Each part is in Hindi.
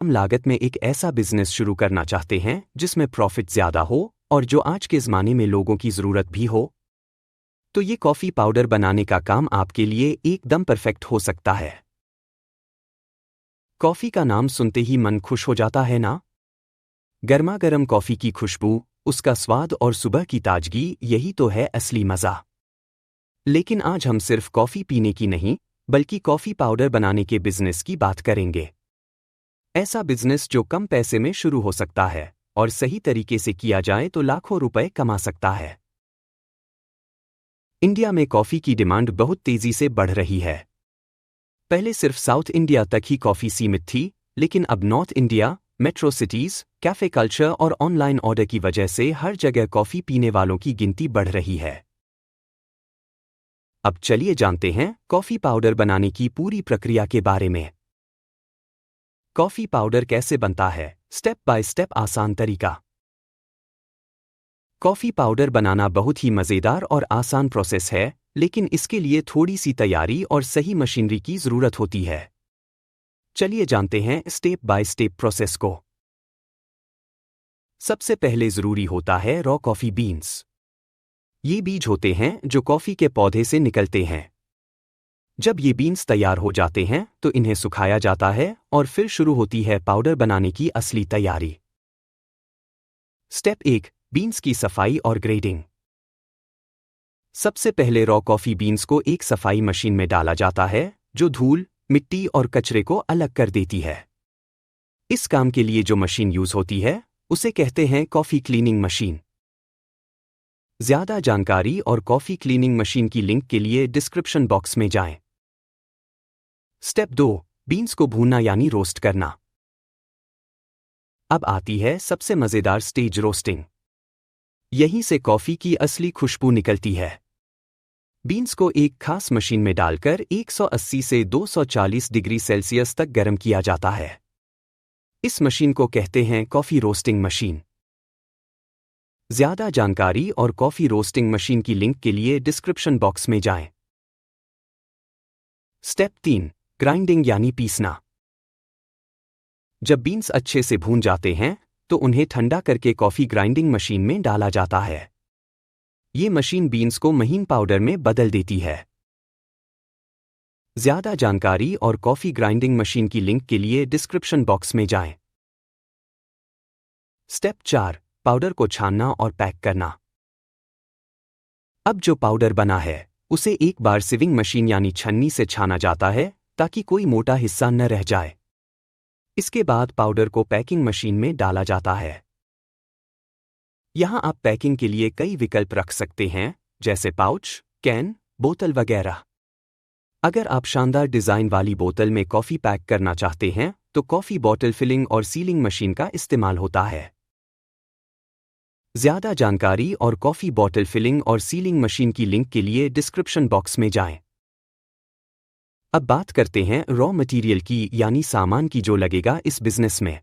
कम लागत में एक ऐसा बिजनेस शुरू करना चाहते हैं जिसमें प्रॉफिट ज्यादा हो और जो आज के ज़माने में लोगों की ज़रूरत भी हो, तो ये कॉफ़ी पाउडर बनाने का काम आपके लिए एकदम परफेक्ट हो सकता है। कॉफ़ी का नाम सुनते ही मन खुश हो जाता है ना? गर्मा गर्म कॉफ़ी की खुशबू, उसका स्वाद और सुबह की ताजगी, यही तो है असली मज़ा। लेकिन आज हम सिर्फ कॉफ़ी पीने की नहीं, बल्कि कॉफ़ी पाउडर बनाने के बिजनेस की बात करेंगे। ऐसा बिजनेस जो कम पैसे में शुरू हो सकता है और सही तरीके से किया जाए तो लाखों रुपए कमा सकता है। इंडिया में कॉफ़ी की डिमांड बहुत तेज़ी से बढ़ रही है। पहले सिर्फ साउथ इंडिया तक ही कॉफ़ी सीमित थी, लेकिन अब north India, metro cities, cafe culture और ऑनलाइन ऑर्डर की वजह से हर जगह कॉफ़ी पीने वालों की गिनती बढ़ रही है। अब चलिए जानते हैं कॉफ़ी पाउडर बनाने की पूरी प्रक्रिया के बारे में। कॉफ़ी पाउडर कैसे बनता है, स्टेप बाय स्टेप आसान तरीका। कॉफ़ी पाउडर बनाना बहुत ही मज़ेदार और आसान प्रोसेस है, लेकिन इसके लिए थोड़ी सी तैयारी और सही मशीनरी की ज़रूरत होती है। चलिए जानते हैं स्टेप बाय स्टेप प्रोसेस को। सबसे पहले ज़रूरी होता है रॉ कॉफ़ी बीन्स। ये बीज होते हैं जो कॉफ़ी के पौधे से निकलते हैं। जब ये बीन्स तैयार हो जाते हैं तो इन्हें सुखाया जाता है और फिर शुरू होती है पाउडर बनाने की असली तैयारी। स्टेप 1, बीन्स की सफाई और ग्रेडिंग। सबसे पहले रॉ कॉफ़ी बीन्स को एक सफाई मशीन में डाला जाता है जो धूल, मिट्टी और कचरे को अलग कर देती है। इस काम के लिए जो मशीन यूज होती है उसे कहते हैं कॉफ़ी क्लीनिंग मशीन। ज़्यादा जानकारी और कॉफ़ी क्लीनिंग मशीन की लिंक के लिए डिस्क्रिप्शन बॉक्स में जाएं। स्टेप 2, बीन्स को भूनना यानी रोस्ट करना। अब आती है सबसे मज़ेदार स्टेज, रोस्टिंग। यहीं से कॉफ़ी की असली खुशबू निकलती है। बीन्स को एक खास मशीन में डालकर 180 से 240 डिग्री सेल्सियस तक गर्म किया जाता है। इस मशीन को कहते हैं कॉफ़ी रोस्टिंग मशीन। ज़्यादा जानकारी और कॉफ़ी रोस्टिंग मशीन की लिंक के लिए डिस्क्रिप्शन बॉक्स में जाएं। स्टेप 3, ग्राइंडिंग यानी पीसना। जब बीन्स अच्छे से भून जाते हैं तो उन्हें ठंडा करके कॉफ़ी ग्राइंडिंग मशीन में डाला जाता है। ये मशीन बीन्स को महीन पाउडर में बदल देती है। ज़्यादा जानकारी और कॉफ़ी ग्राइंडिंग मशीन की लिंक के लिए डिस्क्रिप्शन बॉक्स में जाएं। स्टेप 4, पाउडर को छानना और पैक करना। अब जो पाउडर बना है उसे एक बार सिविंग मशीन यानी छन्नी से छाना जाता है ताकि कोई मोटा हिस्सा न रह जाए। इसके बाद पाउडर को पैकिंग मशीन में डाला जाता है। यहां आप पैकिंग के लिए कई विकल्प रख सकते हैं, जैसे पाउच, कैन, बोतल वगैरह। अगर आप शानदार डिज़ाइन वाली बोतल में कॉफ़ी पैक करना चाहते हैं तो कॉफ़ी बॉटल फिलिंग और सीलिंग मशीन का इस्तेमाल होता है। ज़्यादा जानकारी और कॉफ़ी बॉटल फिलिंग और सीलिंग मशीन की लिंक के लिए डिस्क्रिप्शन बॉक्स में जाएं। अब बात करते हैं रॉ मटेरियल की, यानी सामान की जो लगेगा इस बिजनेस में।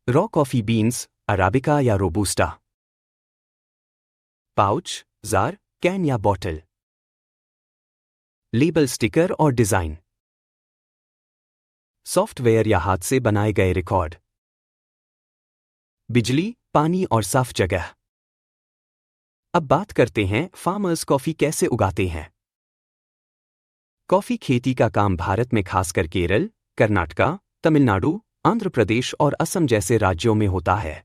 रॉ कॉफ़ी बीन्स, अराबिका या रोबूस्टा। पाउच, जार, कैन या बॉटल। लेबल, स्टिकर और डिज़ाइन। सॉफ्टवेयर या हाथ से बनाए गए रिकॉर्ड। बिजली, पानी और साफ जगह। अब बात करते हैं फार्मर्स कॉफ़ी कैसे उगाते हैं। कॉफ़ी खेती का काम भारत में खासकर केरल, कर्नाटका, तमिलनाडु, आंध्र प्रदेश और असम जैसे राज्यों में होता है।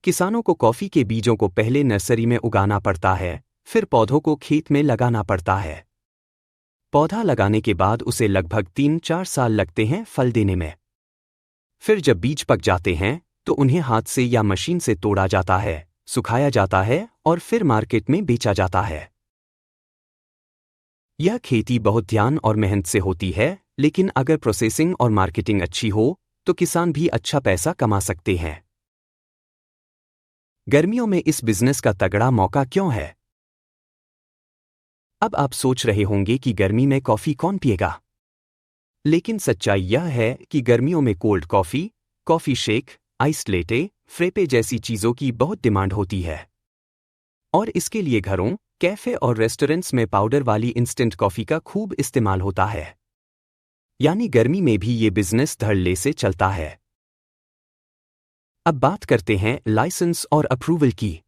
किसानों को कॉफ़ी के बीजों को पहले नर्सरी में उगाना पड़ता है, फिर पौधों को खेत में लगाना पड़ता है। पौधा लगाने के बाद उसे लगभग 3-4 साल लगते हैं फल देने में। फिर जब बीज पक जाते हैं तो उन्हें हाथ से या मशीन से तोड़ा जाता है, सुखाया जाता है और फिर मार्केट में बेचा जाता है। यह खेती बहुत ध्यान और मेहनत से होती है, लेकिन अगर प्रोसेसिंग और मार्केटिंग अच्छी हो तो किसान भी अच्छा पैसा कमा सकते हैं। गर्मियों में इस बिजनेस का तगड़ा मौका क्यों है? अब आप सोच रहे होंगे कि गर्मी में कॉफ़ी कौन पिएगा? लेकिन सच्चाई यह है कि गर्मियों में cold coffee, coffee shake, iced लेटे, फ्रेपे जैसी चीज़ों की बहुत डिमांड होती है। और इसके लिए घरों, कैफ़े और रेस्टोरेंट्स में पाउडर वाली इंस्टेंट कॉफ़ी का खूब इस्तेमाल होता है। यानी गर्मी में भी ये बिजनेस धड़ल्ले से चलता है। अब बात करते हैं लाइसेंस और अप्रूवल की।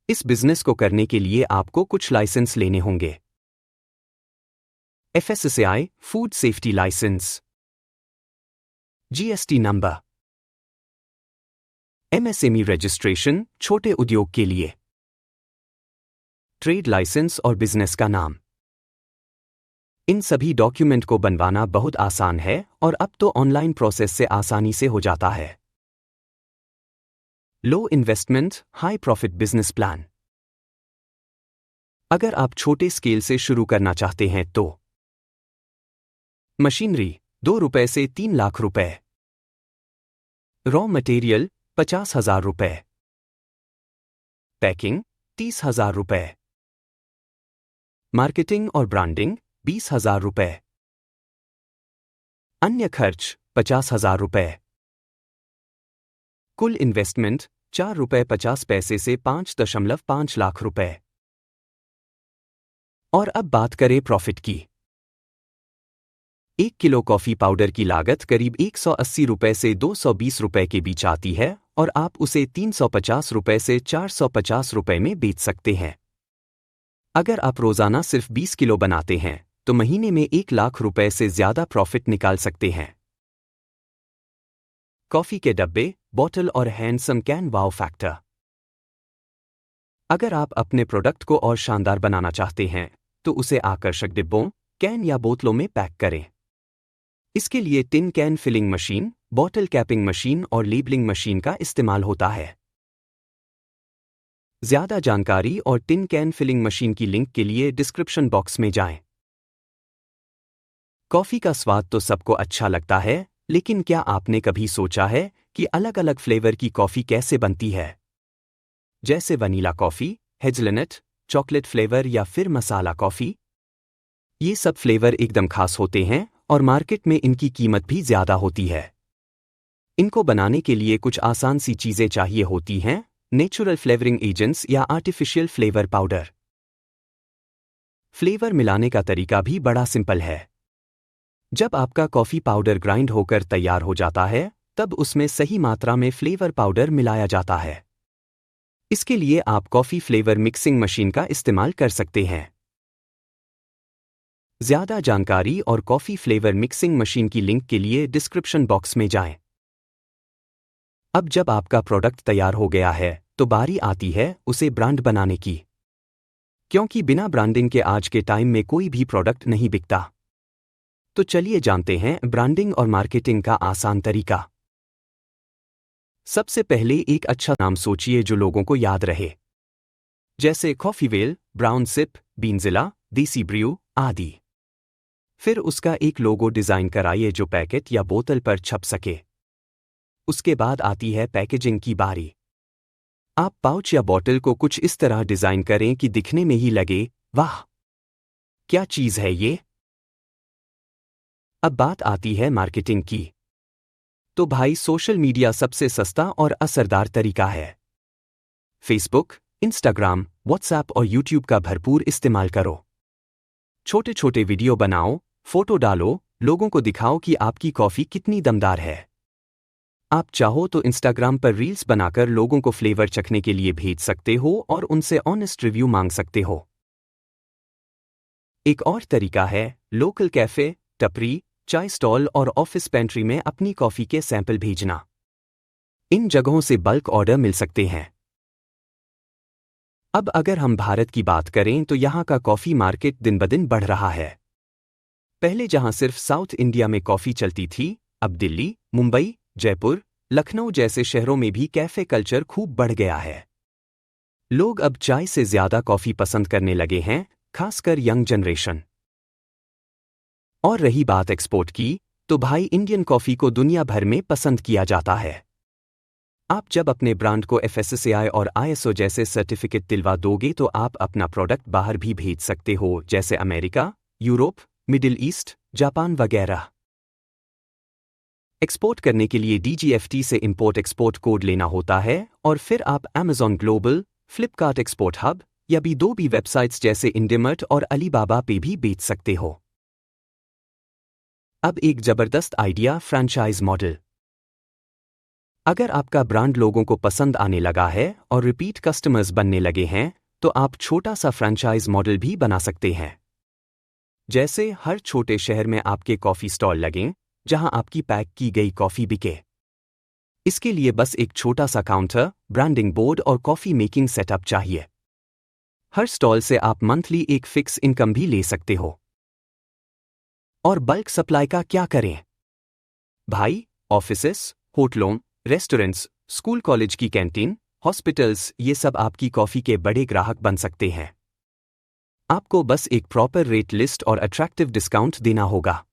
इस बिजनेस को करने के लिए आपको कुछ लाइसेंस लेने होंगे। FSSAI food safety licence, GST number, MSME registration छोटे उद्योग के लिए, ट्रेड लाइसेंस और बिजनेस का नाम। इन सभी डॉक्यूमेंट को बनवाना बहुत आसान है और अब तो ऑनलाइन प्रोसेस से आसानी से हो जाता है। Low investment high profit business plan. अगर आप छोटे स्केल से शुरू करना चाहते हैं तो मशीनरी 2 रुपए से 3 लाख रुपए, रॉ मटेरियल 50,000 रुपए, पैकिंग 30,000 रुपए, मार्केटिंग और ब्रांडिंग 20,000 रुपए, अन्य खर्च 50,000 रुपए। कुल इन्वेस्टमेंट 4 रुपए 50 पैसे से 5.5 लाख रुपए। और अब बात करें प्रॉफिट की। 1 किलो कॉफी पाउडर की लागत करीब 180 रुपए से 220 रुपए के बीच आती है और आप उसे 350 रुपए से 450 रुपए में बेच सकते हैं। अगर आप रोजाना सिर्फ 20 किलो बनाते हैं तो महीने में 1 लाख रुपए से ज्यादा प्रॉफिट निकाल सकते हैं। कॉफी के डब्बे, बॉटल और हैंडसम कैन वाव फैक्टर। अगर आप अपने प्रोडक्ट को और शानदार बनाना चाहते हैं तो उसे आकर्षक डिब्बों, कैन या बोतलों में पैक करें। इसके लिए tin can filling machine, bottle capping machine और लेबलिंग मशीन का इस्तेमाल होता है। ज्यादा जानकारी और टिन कैन फिलिंग मशीन की लिंक के लिए डिस्क्रिप्शन बॉक्स में जाएं। कॉफी का स्वाद तो सबको अच्छा लगता है, लेकिन क्या आपने कभी सोचा है कि अलग अलग फ्लेवर की कॉफी कैसे बनती है? जैसे vanilla coffee, hazelnut, chocolate flavour या फिर मसाला कॉफी। ये सब फ्लेवर एकदम खास होते हैं और मार्केट में इनकी कीमत भी ज्यादा होती है। इनको बनाने के लिए कुछ आसान सी चीजें चाहिए होती हैं, नेचुरल फ्लेवरिंग एजेंट्स या आर्टिफिशियल फ्लेवर पाउडर। फ्लेवर मिलाने का तरीका भी बड़ा सिंपल है। जब आपका कॉफी पाउडर ग्राइंड होकर तैयार हो जाता है, तब उसमें सही मात्रा में फ्लेवर पाउडर मिलाया जाता है। इसके लिए आप कॉफी फ्लेवर मिक्सिंग मशीन का इस्तेमाल कर सकते हैं। ज्यादा जानकारी और कॉफी फ्लेवर मिक्सिंग मशीन की लिंक के लिए डिस्क्रिप्शन बॉक्स में जाएं। अब जब आपका प्रोडक्ट तैयार हो गया है तो बारी आती है उसे ब्रांड बनाने की, क्योंकि बिना ब्रांडिंग के आज के टाइम में कोई भी प्रोडक्ट नहीं बिकता। तो चलिए जानते हैं ब्रांडिंग और मार्केटिंग का आसान तरीका। सबसे पहले एक अच्छा नाम सोचिए जो लोगों को याद रहे, जैसे कॉफी वेल, ब्राउन सिप, बीनजिला, देसी ब्रू आदि। फिर उसका एक लोगो डिजाइन कराइए जो पैकेट या बोतल पर छप सके। उसके बाद आती है पैकेजिंग की बारी। आप पाउच या बोतल को कुछ इस तरह डिजाइन करें कि दिखने में ही लगे, वाह क्या चीज है ये। अब बात आती है मार्केटिंग की। तो भाई सोशल मीडिया सबसे सस्ता और असरदार तरीका है। फेसबुक, इंस्टाग्राम, व्हाट्सएप और यूट्यूब का भरपूर इस्तेमाल करो। छोटे छोटे वीडियो बनाओ, फोटो डालो, लोगों को दिखाओ कि आपकी कॉफी कितनी दमदार है। आप चाहो तो इंस्टाग्राम पर रील्स बनाकर लोगों को फ्लेवर चखने के लिए भेज सकते हो और उनसे ऑनेस्ट रिव्यू मांग सकते हो। एक और तरीका है लोकल कैफे, टपरी, चाय स्टॉल और ऑफिस पेंट्री में अपनी कॉफी के सैंपल भेजना। इन जगहों से बल्क ऑर्डर मिल सकते हैं। अब अगर हम भारत की बात करें तो यहाँ का कॉफी मार्केट दिन ब दिन बढ़ रहा है। पहले जहाँ सिर्फ साउथ इंडिया में कॉफी चलती थी, अब दिल्ली, मुंबई, जयपुर, लखनऊ जैसे शहरों में भी कैफे कल्चर खूब बढ़ गया है। लोग अब चाय से ज्यादा कॉफी पसंद करने लगे हैं, खासकर यंग जनरेशन। और रही बात एक्सपोर्ट की, तो भाई इंडियन कॉफी को दुनिया भर में पसंद किया जाता है। आप जब अपने ब्रांड को FSSAI और ISO जैसे सर्टिफिकेट दिलवा दोगे तो आप अपना प्रोडक्ट बाहर भी भेज सकते हो, जैसे America, Europe, middle east, Japan वगैरह। एक्सपोर्ट करने के लिए DGFT से इंपोर्ट एक्सपोर्ट कोड लेना होता है और फिर आप Amazon global, Flipkart export hub या B2B वेबसाइट्स जैसे इंडियमर्ट और अलीबाबा पे भी बेच सकते हो। अब एक जबरदस्त आइडिया, फ्रैंचाइज मॉडल। अगर आपका ब्रांड लोगों को पसंद आने लगा है और रिपीट कस्टमर्स बनने लगे हैं, तो आप छोटा सा फ्रैंचाइज मॉडल भी बना सकते हैं। जैसे हर छोटे शहर में आपके कॉफी स्टॉल लगें, जहां आपकी पैक की गई कॉफी बिके। इसके लिए बस एक छोटा सा काउंटर, ब्रांडिंग बोर्ड और कॉफी मेकिंग सेटअप चाहिए। हर स्टॉल से आप मंथली एक फिक्स इनकम भी ले सकते हो। और बल्क सप्लाई का क्या करें भाई? ऑफिसेस, होटलों, रेस्टोरेंट्स, स्कूल कॉलेज की कैंटीन, हॉस्पिटल्स, ये सब आपकी कॉफी के बड़े ग्राहक बन सकते हैं। आपको बस एक प्रॉपर रेट लिस्ट और अट्रैक्टिव डिस्काउंट देना होगा।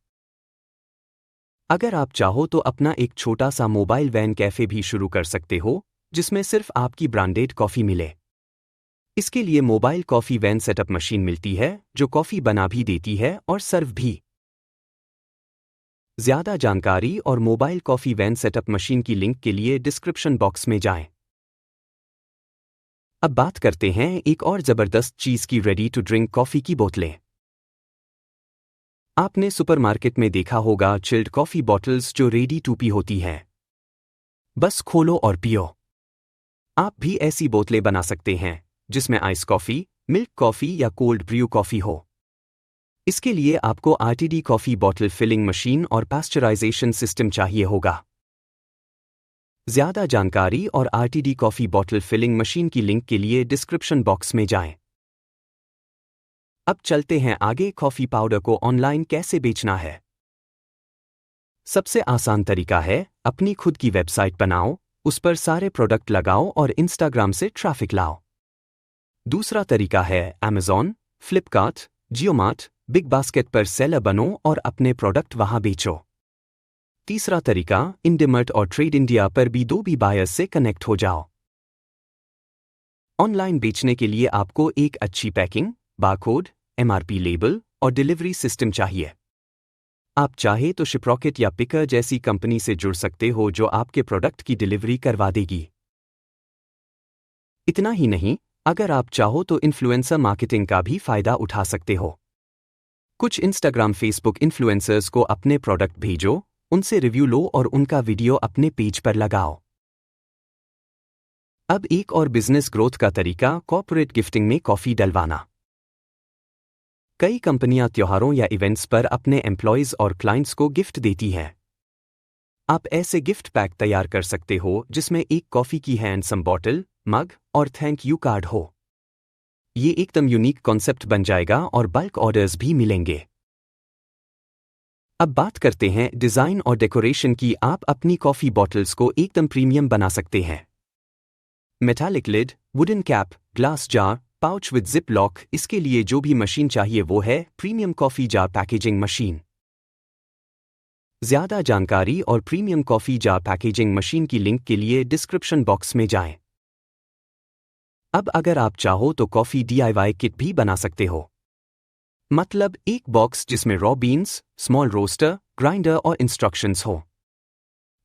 अगर आप चाहो तो अपना एक छोटा सा मोबाइल वैन कैफे भी शुरू कर सकते हो, जिसमें सिर्फ आपकी ब्रांडेड कॉफी मिले। इसके लिए mobile coffee van setup machine मिलती है, जो कॉफी बना भी देती है और सर्व भी। ज्यादा जानकारी और mobile coffee van setup machine की लिंक के लिए डिस्क्रिप्शन बॉक्स में जाएं। अब बात करते हैं एक और जबरदस्त चीज की, रेडी टू ड्रिंक कॉफी की बोतलें। आपने सुपरमार्केट में देखा होगा चिल्ड कॉफी बॉटल्स जो रेडी टू पी होती हैं। बस खोलो और पियो। आप भी ऐसी बोतलें बना सकते हैं, जिसमें आइस कॉफी, मिल्क कॉफी या कोल्ड ब्रू कॉफी हो। इसके लिए आपको RTD coffee bottle filling machine और पास्चराइजेशन सिस्टम चाहिए होगा। ज्यादा जानकारी और RTD coffee bottle filling machine की लिंक के लिए डिस्क्रिप्शन बॉक्स में जाएं। अब चलते हैं आगे, कॉफी पाउडर को ऑनलाइन कैसे बेचना है। सबसे आसान तरीका है, अपनी खुद की वेबसाइट बनाओ, उस पर सारे प्रोडक्ट लगाओ और इंस्टाग्राम से ट्रैफिक लाओ। दूसरा तरीका है, Amazon, Flipkart, JioMart, big basket पर सेलर बनो और अपने प्रोडक्ट वहां बेचो। तीसरा तरीका, इंडीमार्ट और ट्रेड इंडिया पर भी दो भी बायर्स से कनेक्ट हो जाओ। ऑनलाइन बेचने के लिए आपको एक अच्छी पैकिंग, बारकोड, एमआरपी लेबल और डिलीवरी सिस्टम चाहिए। आप चाहे तो शिपरॉकेट या पिकर जैसी कंपनी से जुड़ सकते हो, जो आपके प्रोडक्ट की डिलीवरी करवा देगी। इतना ही नहीं, अगर आप चाहो तो इन्फ्लुएंसर मार्केटिंग का भी फायदा उठा सकते हो। कुछ इंस्टाग्राम, फेसबुक इन्फ्लुएंसर्स को अपने प्रोडक्ट भेजो, उनसे रिव्यू लो और उनका वीडियो अपने पेज पर लगाओ। अब एक और बिजनेस ग्रोथ का तरीका, कॉर्पोरेट गिफ्टिंग में कॉफी डलवाना। कई कंपनियां त्योहारों या इवेंट्स पर अपने एम्प्लॉयज और क्लाइंट्स को गिफ्ट देती हैं। आप ऐसे गिफ्ट पैक तैयार कर सकते हो जिसमें एक कॉफी की हैंडसम बॉटल, मग और थैंक यू कार्ड हो। ये एकदम यूनिक कॉन्सेप्ट बन जाएगा और बल्क ऑर्डर्स भी मिलेंगे। अब बात करते हैं डिजाइन और डेकोरेशन की। आप अपनी कॉफी बॉटल्स को एकदम प्रीमियम बना सकते हैं। Metallic lid, wooden cap, glass jar, pouch with zip lock, इसके लिए जो भी मशीन चाहिए वो है premium coffee jar packaging machine. ज्यादा जानकारी और premium coffee jar packaging machine की लिंक के लिए डिस्क्रिप्शन बॉक्स में जाएं। अब अगर आप चाहो तो कॉफी DIY किट भी बना सकते हो। मतलब एक बॉक्स जिसमें raw beans, small roaster, grinder और इंस्ट्रक्शंस हो।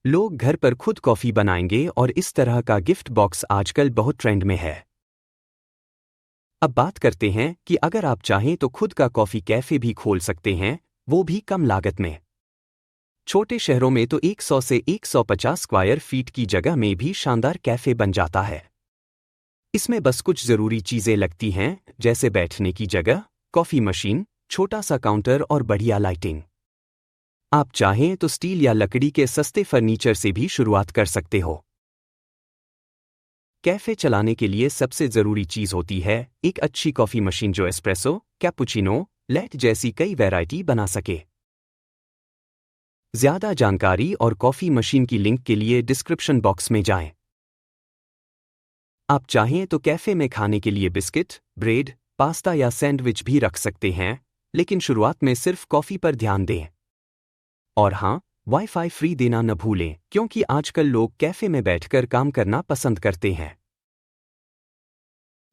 लोग घर पर खुद कॉफी बनाएंगे और इस तरह का गिफ्ट बॉक्स आजकल बहुत ट्रेंड में है। अब बात करते हैं कि अगर आप चाहें तो खुद का कॉफी कैफे भी खोल सकते हैं, वो भी कम लागत में। छोटे शहरों में तो 100 से 150 स्क्वायर फीट की जगह में भी शानदार कैफे बन जाता है। इसमें बस कुछ जरूरी चीजें लगती हैं, जैसे बैठने की जगह, कॉफी मशीन, छोटा सा काउंटर और बढ़िया लाइटिंग। आप चाहें तो स्टील या लकड़ी के सस्ते फर्नीचर से भी शुरुआत कर सकते हो। कैफे चलाने के लिए सबसे जरूरी चीज होती है एक अच्छी कॉफी मशीन, जो एस्प्रेसो, कैपुचिनो, लैट जैसी कई वैरायटी बना सके। ज्यादा जानकारी और कॉफी मशीन की लिंक के लिए डिस्क्रिप्शन बॉक्स में जाएं। आप चाहें तो कैफे में खाने के लिए बिस्किट, ब्रेड, पास्ता या सैंडविच भी रख सकते हैं, लेकिन शुरुआत में सिर्फ कॉफी पर ध्यान दें। और हाँ, वाईफाई फ्री देना न भूलें, क्योंकि आजकल लोग कैफे में बैठकर काम करना पसंद करते हैं।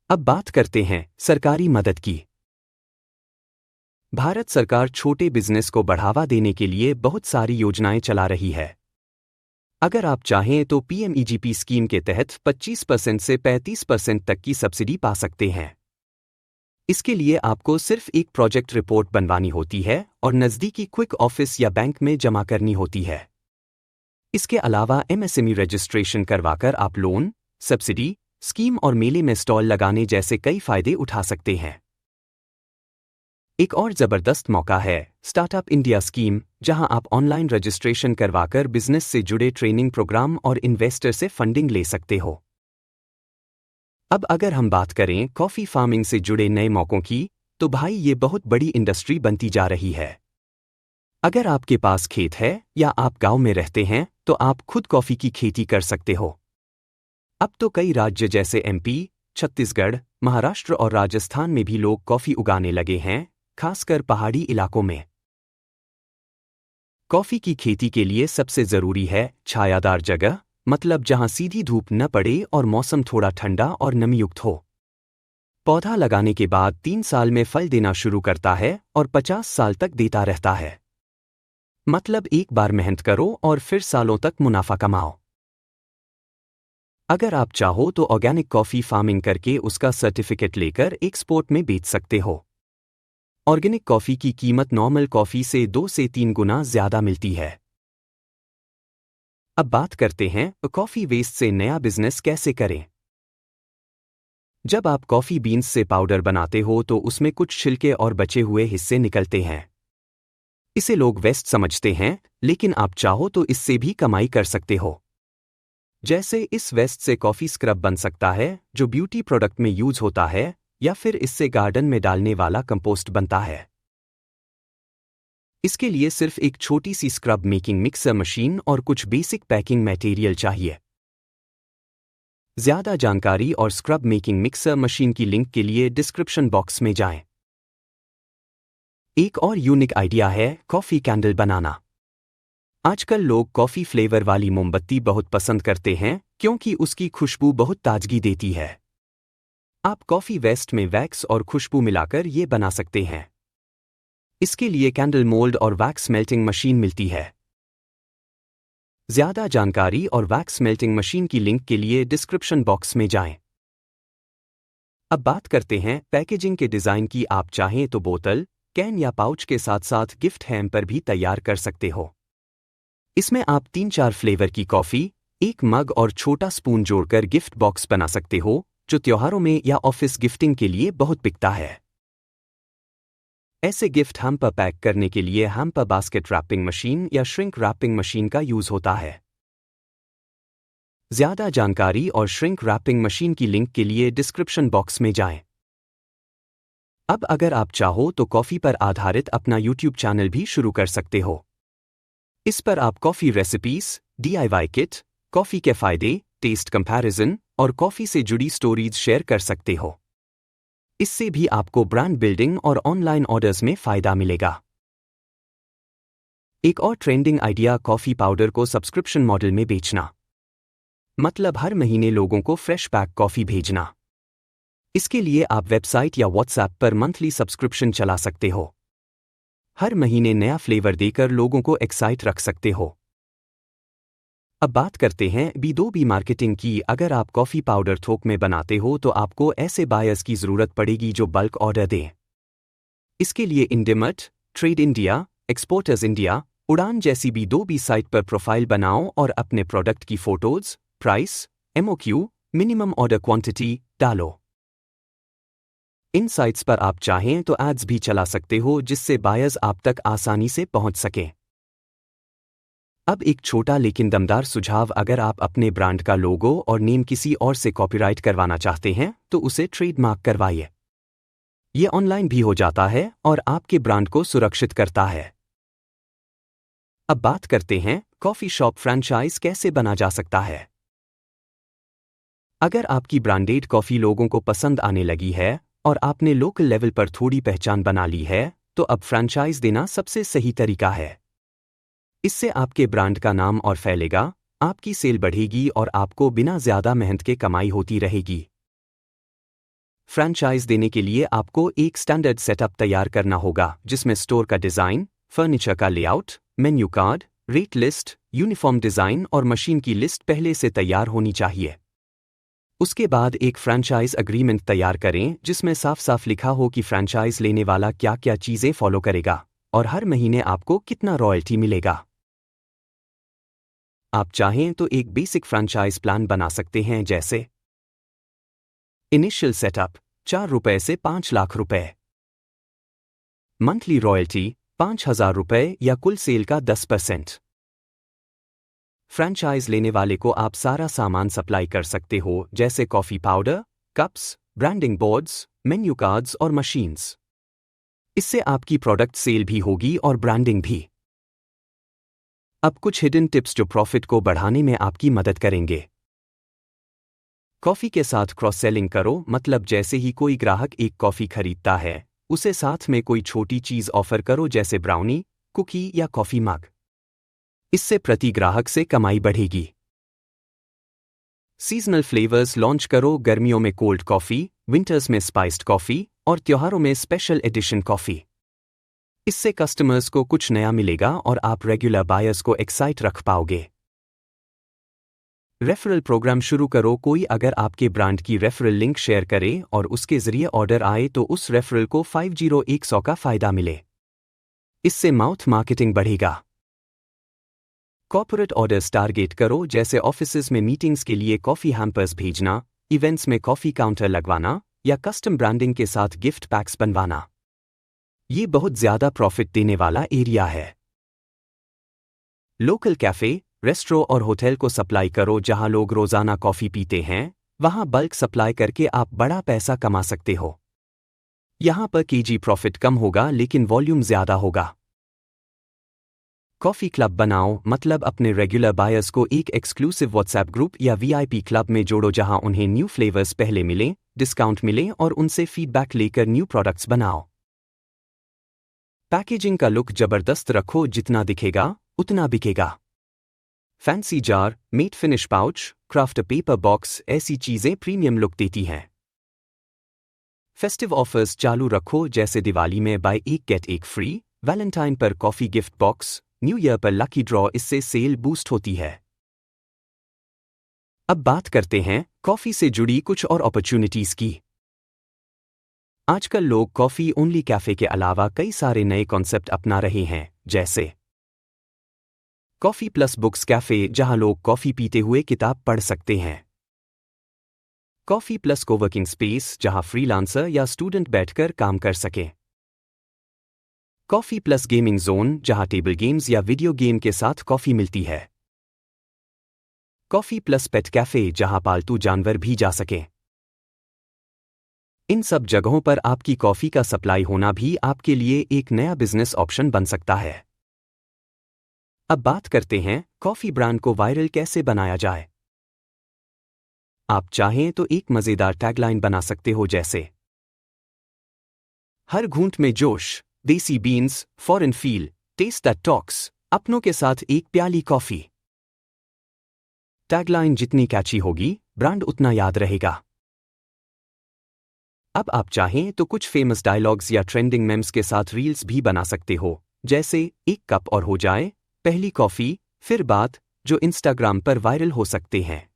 अब बात करते हैं सरकारी मदद की। भारत सरकार छोटे बिजनेस को बढ़ावा देने के लिए बहुत सारी योजनाएं चला रही है। अगर आप चाहें तो PMEGP स्कीम के तहत 25% से 35% तक की सब्सिडी पा सकते हैं। इसके लिए आपको सिर्फ एक प्रोजेक्ट रिपोर्ट बनवानी होती है और नज़दीकी क्विक ऑफिस या बैंक में जमा करनी होती है। इसके अलावा एमएसएमई रजिस्ट्रेशन करवाकर आप लोन, सब्सिडी, स्कीम और मेले में स्टॉल लगाने जैसे कई फायदे उठा सकते हैं। एक और ज़बरदस्त मौका है स्टार्टअप इंडिया स्कीम, जहां आप ऑनलाइन रजिस्ट्रेशन करवाकर बिजनेस से जुड़े ट्रेनिंग प्रोग्राम और इन्वेस्टर से फंडिंग ले सकते हो। अब अगर हम बात करें कॉफ़ी फार्मिंग से जुड़े नए मौक़ों की, तो भाई ये बहुत बड़ी इंडस्ट्री बनती जा रही है। अगर आपके पास खेत है या आप गांव में रहते हैं तो आप खुद कॉफ़ी की खेती कर सकते हो। अब तो कई राज्य जैसे एमपी, छत्तीसगढ़, महाराष्ट्र और राजस्थान में भी लोग कॉफ़ी उगाने लगे हैं, खासकर पहाड़ी इलाकों में। कॉफ़ी की खेती के लिए सबसे ज़रूरी है छायादार जगह, मतलब जहां सीधी धूप न पड़े और मौसम थोड़ा ठंडा और नमीयुक्त हो। पौधा लगाने के बाद 3 साल में फल देना शुरू करता है और 50 साल तक देता रहता है। मतलब एक बार मेहनत करो और फिर सालों तक मुनाफा कमाओ। अगर आप चाहो तो ऑर्गेनिक कॉफ़ी फार्मिंग करके उसका सर्टिफिकेट लेकर एक्सपोर्ट में बेच सकते हो। ऑर्गेनिक कॉफ़ी की कीमत नॉर्मल कॉफ़ी से 2 से 3 गुना ज़्यादा मिलती है। अब बात करते हैं कॉफ़ी वेस्ट से नया बिजनेस कैसे करें। जब आप कॉफ़ी बीन्स से पाउडर बनाते हो तो उसमें कुछ छिलके और बचे हुए हिस्से निकलते हैं। इसे लोग वेस्ट समझते हैं, लेकिन आप चाहो तो इससे भी कमाई कर सकते हो। जैसे इस वेस्ट से कॉफ़ी स्क्रब बन सकता है जो ब्यूटी प्रोडक्ट में यूज होता है, या फिर इससे गार्डन में डालने वाला कंपोस्ट बनता है। इसके लिए सिर्फ एक छोटी सी स्क्रब मेकिंग मिक्सर मशीन और कुछ बेसिक पैकिंग मटेरियल चाहिए। ज़्यादा जानकारी और स्क्रब मेकिंग मिक्सर मशीन की लिंक के लिए डिस्क्रिप्शन बॉक्स में जाएं। एक और यूनिक आइडिया है कॉफ़ी कैंडल बनाना। आजकल लोग कॉफ़ी फ्लेवर वाली मोमबत्ती बहुत पसंद करते हैं क्योंकि उसकी खुशबू बहुत ताजगी देती है। आप कॉफ़ी वेस्ट में वैक्स और खुशबू मिलाकर ये बना सकते हैं। इसके लिए कैंडल मोल्ड और वैक्स मेल्टिंग मशीन मिलती है। ज़्यादा जानकारी और वैक्स मेल्टिंग मशीन की लिंक के लिए डिस्क्रिप्शन बॉक्स में जाएं। अब बात करते हैं पैकेजिंग के डिज़ाइन की। आप चाहें तो बोतल, कैन या पाउच के साथ साथ गिफ्ट हैम्पर भी तैयार कर सकते हो। इसमें आप 3-4 फ्लेवर की कॉफ़ी, एक मग और छोटा स्पून जोड़कर गिफ्ट बॉक्स बना सकते हो, जो त्योहारों में या ऑफिस गिफ्टिंग के लिए बहुत बिकता है। ऐसे गिफ्ट हैम्पर पैक करने के लिए हैम्पर बास्केट रैपिंग मशीन या श्रिंक रैपिंग मशीन का यूज होता है। ज़्यादा जानकारी और श्रिंक रैपिंग मशीन की लिंक के लिए डिस्क्रिप्शन बॉक्स में जाएं। अब अगर आप चाहो तो कॉफ़ी पर आधारित अपना यूट्यूब चैनल भी शुरू कर सकते हो। इस पर आप coffee recipes, DIY kit, coffee के फ़ायदे, टेस्ट कंपैरिजन और कॉफ़ी से जुड़ी स्टोरीज शेयर कर सकते हो। इससे भी आपको ब्रांड बिल्डिंग और ऑनलाइन ऑर्डर्स में फ़ायदा मिलेगा। एक और ट्रेंडिंग आइडिया कॉफ़ी पाउडर को सब्सक्रिप्शन मॉडल में बेचना। मतलब हर महीने लोगों को फ्रेश पैक कॉफ़ी भेजना। इसके लिए आप वेबसाइट या व्हाट्सएप पर मंथली सब्सक्रिप्शन चला सकते हो। हर महीने नया फ्लेवर देकर लोगों को एक्साइट रख सकते हो। अब बात करते हैं B2B मार्केटिंग की। अगर आप कॉफ़ी पाउडर थोक में बनाते हो तो आपको ऐसे बायर्स की ज़रूरत पड़ेगी जो बल्क ऑर्डर दें। इसके लिए इंडीमर्ट, ट्रेड इंडिया, एक्सपोर्टर्स इंडिया, उड़ान जैसी B2B साइट पर प्रोफाइल बनाओ और अपने प्रोडक्ट की photos, price, MOQ, minimum order quantity डालो। इन साइट्स पर आप चाहें तो एड्स भी चला सकते हो जिससे बायर्स आप तक आसानी से पहुंच सकें। अब एक छोटा लेकिन दमदार सुझाव, अगर आप अपने ब्रांड का लोगो और नेम किसी और से कॉपीराइट करवाना चाहते हैं तो उसे ट्रेडमार्क करवाइए। ये ऑनलाइन भी हो जाता है और आपके ब्रांड को सुरक्षित करता है। अब बात करते हैं कॉफ़ी शॉप फ्रेंचाइज कैसे बना जा सकता है। अगर आपकी ब्रांडेड कॉफ़ी लोगों को पसंद आने लगी है और आपने लोकल लेवल पर थोड़ी पहचान बना ली है, तो अब फ्रेंचाइज देना सबसे सही तरीका है। इससे आपके ब्रांड का नाम और फैलेगा, आपकी सेल बढ़ेगी और आपको बिना ज़्यादा मेहनत के कमाई होती रहेगी। फ्रेंचाइज देने के लिए आपको एक स्टैंडर्ड सेटअप तैयार करना होगा जिसमें स्टोर का डिज़ाइन, फर्नीचर का layout, menu card, rate list, uniform design और मशीन की लिस्ट पहले से तैयार होनी चाहिए। उसके बाद एक फ्रैंचाइज एग्रीमेंट तैयार करें जिसमें साफ साफ लिखा हो कि फ्रैंचाइज लेने वाला क्या क्या चीज़ें फॉलो करेगा और हर महीने आपको कितना रॉयल्टी मिलेगा। आप चाहें तो एक बेसिक फ्रैंचाइज प्लान बना सकते हैं, जैसे इनिशियल सेटअप ₹4 से ₹5 लाख, मंथली रॉयल्टी ₹5,000 या कुल सेल का 10%। फ्रैंचाइज लेने वाले को आप सारा सामान सप्लाई कर सकते हो, जैसे coffee powder, cups, branding boards, menu cards और मशीन्स। इससे आपकी प्रोडक्ट सेल भी होगी और ब्रांडिंग भी। अब कुछ हिडन टिप्स जो प्रॉफिट को बढ़ाने में आपकी मदद करेंगे। कॉफ़ी के साथ क्रॉस सेलिंग करो, मतलब जैसे ही कोई ग्राहक एक कॉफ़ी खरीदता है उसे साथ में कोई छोटी चीज़ ऑफर करो, जैसे ब्राउनी, कुकी या कॉफ़ी मग। इससे प्रति ग्राहक से कमाई बढ़ेगी। सीजनल फ्लेवर्स लॉन्च करो, गर्मियों में कोल्ड कॉफ़ी, विंटर्स में स्पाइस्ड कॉफ़ी और त्योहारों में स्पेशल एडिशन कॉफ़ी। इससे कस्टमर्स को कुछ नया मिलेगा और आप रेगुलर बायर्स को एक्साइट रख पाओगे। रेफरल प्रोग्राम शुरू करो, कोई अगर आपके ब्रांड की रेफरल लिंक शेयर करे और उसके जरिए ऑर्डर आए तो उस रेफरल को 50-100 का फायदा मिले। इससे माउथ मार्केटिंग बढ़ेगा। कॉर्पोरेट ऑर्डर्स टारगेट करो, जैसे ऑफिसेज में मीटिंग्स के लिए कॉफ़ी हैम्पर्स भेजना, इवेंट्स में कॉफ़ी काउंटर लगवाना या कस्टम ब्रांडिंग के साथ गिफ्ट पैक्स बनवाना। ये बहुत ज़्यादा प्रॉफिट देने वाला एरिया है। लोकल कैफ़े, रेस्टोरेंट और होटल को सप्लाई करो, जहां लोग रोज़ाना कॉफ़ी पीते हैं। वहां बल्क सप्लाई करके आप बड़ा पैसा कमा सकते हो। यहां पर केजी प्रॉफिट कम होगा लेकिन वॉल्यूम ज़्यादा होगा। कॉफ़ी क्लब बनाओ, मतलब अपने रेगुलर बायर्स को एक एक्सक्लूसिव व्हाट्सएप ग्रुप या वीआईपी क्लब में जोड़ो, जहां उन्हें न्यू फ्लेवर्स पहले मिले, डिस्काउंट मिले और उनसे फीडबैक लेकर न्यू प्रोडक्ट्स बनाओ। पैकेजिंग का लुक जबरदस्त रखो, जितना दिखेगा उतना बिकेगा। Fancy jar, matte finish pouch, craft paper box, ऐसी चीजें प्रीमियम लुक देती हैं। फेस्टिव ऑफर्स चालू रखो, जैसे दिवाली में बाय एक गेट एक फ्री, वैलेंटाइन पर coffee gift box, new year पर लकी ड्रॉ। इससे सेल बूस्ट होती है। अब बात करते हैं कॉफी से जुड़ी कुछ और अपॉर्चुनिटीज की। आजकल लोग कॉफी ओनली कैफे के अलावा कई सारे नए कॉन्सेप्ट अपना रहे हैं, जैसे कॉफी प्लस बुक्स कैफे, जहां लोग कॉफी पीते हुए किताब पढ़ सकते हैं। कॉफी प्लस कोवर्किंग स्पेस, जहां फ्रीलांसर या स्टूडेंट बैठकर काम कर सकें। कॉफी प्लस गेमिंग जोन, जहां टेबल गेम्स या वीडियो गेम के साथ कॉफी मिलती है। कॉफी प्लस पेट कैफे, जहां पालतू जानवर भी जा सकें। इन सब जगहों पर आपकी कॉफी का सप्लाई होना भी आपके लिए एक नया बिजनेस ऑप्शन बन सकता है। अब बात करते हैं कॉफी ब्रांड को वायरल कैसे बनाया जाए। आप चाहें तो एक मजेदार टैगलाइन बना सकते हो, जैसे हर घूंट में जोश, देसी beans, foreign feel, taste that talks, अपनों के साथ एक प्याली कॉफी। टैगलाइन जितनी कैची होगी, ब्रांड उतना याद रहेगा। अब आप चाहें तो कुछ फेमस डायलॉग्स या ट्रेंडिंग मेम्स के साथ रील्स भी बना सकते हो, जैसे एक कप और हो जाए, पहली कॉफी, फिर बात, जो इंस्टाग्राम पर वायरल हो सकते हैं।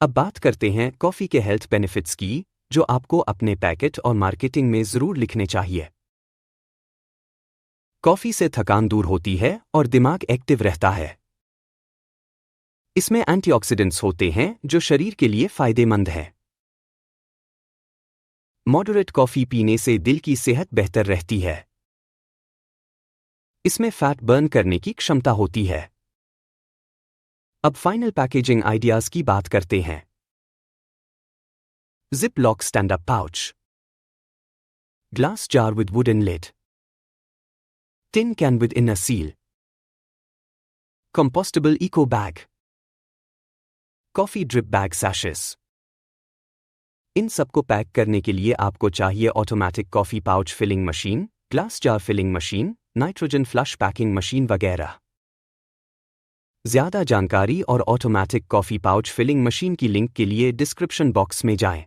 अब बात करते हैं कॉफी के हेल्थ बेनिफिट्स की, जो आपको अपने पैकेट और मार्केटिंग में जरूर लिखने चाहिए। कॉफी से थकान दूर होती है और दिमाग एक्टिव रहता है। इसमें एंटीऑक्सीडेंट्स होते हैं जो शरीर के लिए फायदेमंद हैं। मॉडरेट कॉफी पीने से दिल की सेहत बेहतर रहती है। इसमें फैट बर्न करने की क्षमता होती है। अब फाइनल पैकेजिंग आइडियाज की बात करते हैं। Zip lock stand up pouch, glass jar with wooden lid, tin can with inner seal, compostable eco bag, coffee drip bag सैशेस। इन सबको पैक करने के लिए आपको चाहिए automatic coffee pouch filling machine, glass jar filling machine, nitrogen flush packing machine वगैरह। ज्यादा जानकारी और automatic coffee pouch filling machine की लिंक के लिए डिस्क्रिप्शन बॉक्स में जाएं।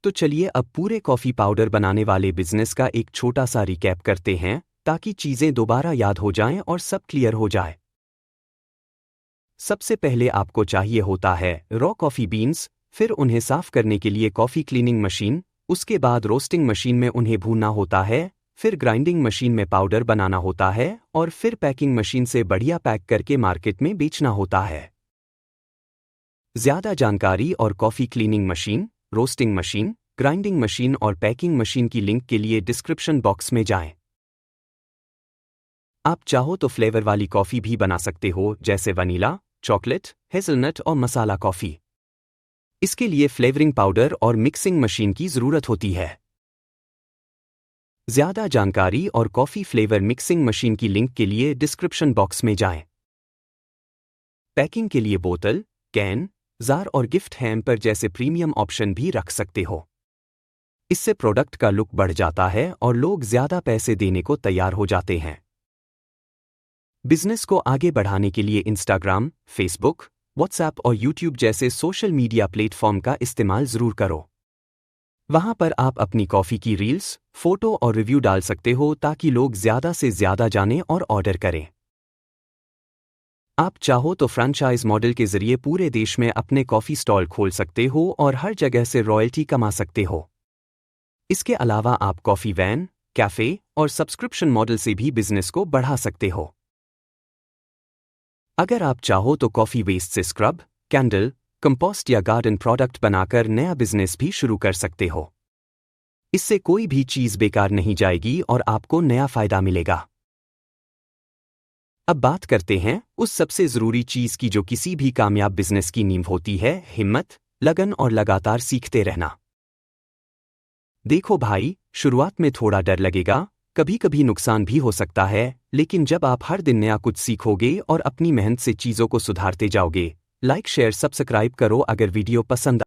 तो चलिए अब पूरे कॉफी पाउडर बनाने वाले बिजनेस का एक छोटा सा रिकैप करते हैं, ताकि चीजें दोबारा याद हो जाएं और सब क्लियर हो जाए। सबसे पहले आपको चाहिए होता है रॉ कॉफ़ी बीन्स, फिर उन्हें साफ करने के लिए कॉफ़ी क्लीनिंग मशीन, उसके बाद रोस्टिंग मशीन में उन्हें भूनना होता है, फिर ग्राइंडिंग मशीन में पाउडर बनाना होता है और फिर पैकिंग मशीन से बढ़िया पैक करके मार्केट में बेचना होता है। ज़्यादा जानकारी और coffee cleaning machine, roasting machine, grinding machine और पैकिंग मशीन की लिंक के लिए डिस्क्रिप्शन बॉक्स में जाएं। आप चाहो तो फ्लेवर वाली कॉफ़ी भी बना सकते हो, जैसे वनीला, चॉकलेट, हेज़लनट और मसाला कॉफ़ी। इसके लिए फ्लेवरिंग पाउडर और मिक्सिंग मशीन की ज़रूरत होती है। ज़्यादा जानकारी और कॉफ़ी फ्लेवर मिक्सिंग मशीन की लिंक के लिए डिस्क्रिप्शन बॉक्स में जाएं। पैकिंग के लिए बोतल, कैन, जार और गिफ्ट हैम्पर जैसे प्रीमियम ऑप्शन भी रख सकते हो। इससे प्रोडक्ट का लुक बढ़ जाता है और लोग ज़्यादा पैसे देने को तैयार हो जाते हैं। बिजनेस को आगे बढ़ाने के लिए इंस्टाग्राम, फेसबुक, व्हाट्सएप और यूट्यूब जैसे सोशल मीडिया प्लेटफॉर्म का इस्तेमाल ज़रूर करो। वहां पर आप अपनी कॉफ़ी की रील्स, फोटो और रिव्यू डाल सकते हो ताकि लोग ज़्यादा से ज़्यादा जानें और ऑर्डर करें। आप चाहो तो फ्रैंचाइज मॉडल के जरिए पूरे देश में अपने कॉफ़ी स्टॉल खोल सकते हो और हर जगह से रॉयल्टी कमा सकते हो। इसके अलावा आप कॉफ़ी वैन, कैफ़े और सब्सक्रिप्शन मॉडल से भी बिजनेस को बढ़ा सकते हो। अगर आप चाहो तो कॉफ़ी वेस्ट से स्क्रब, कैंडल, कंपोस्ट या गार्डन प्रोडक्ट बनाकर नया बिजनेस भी शुरू कर सकते हो। इससे कोई भी चीज़ बेकार नहीं जाएगी और आपको नया फायदा मिलेगा। अब बात करते हैं उस सबसे ज़रूरी चीज़ की जो किसी भी कामयाब बिजनेस की नींव होती है, हिम्मत, लगन और लगातार सीखते रहना। देखो भाई, शुरुआत में थोड़ा डर लगेगा, कभी कभी नुकसान भी हो सकता है, लेकिन जब आप हर दिन नया कुछ सीखोगे और अपनी मेहनत से चीज़ों को सुधारते जाओगे। लाइक, शेयर, सब्सक्राइब करो अगर वीडियो पसंद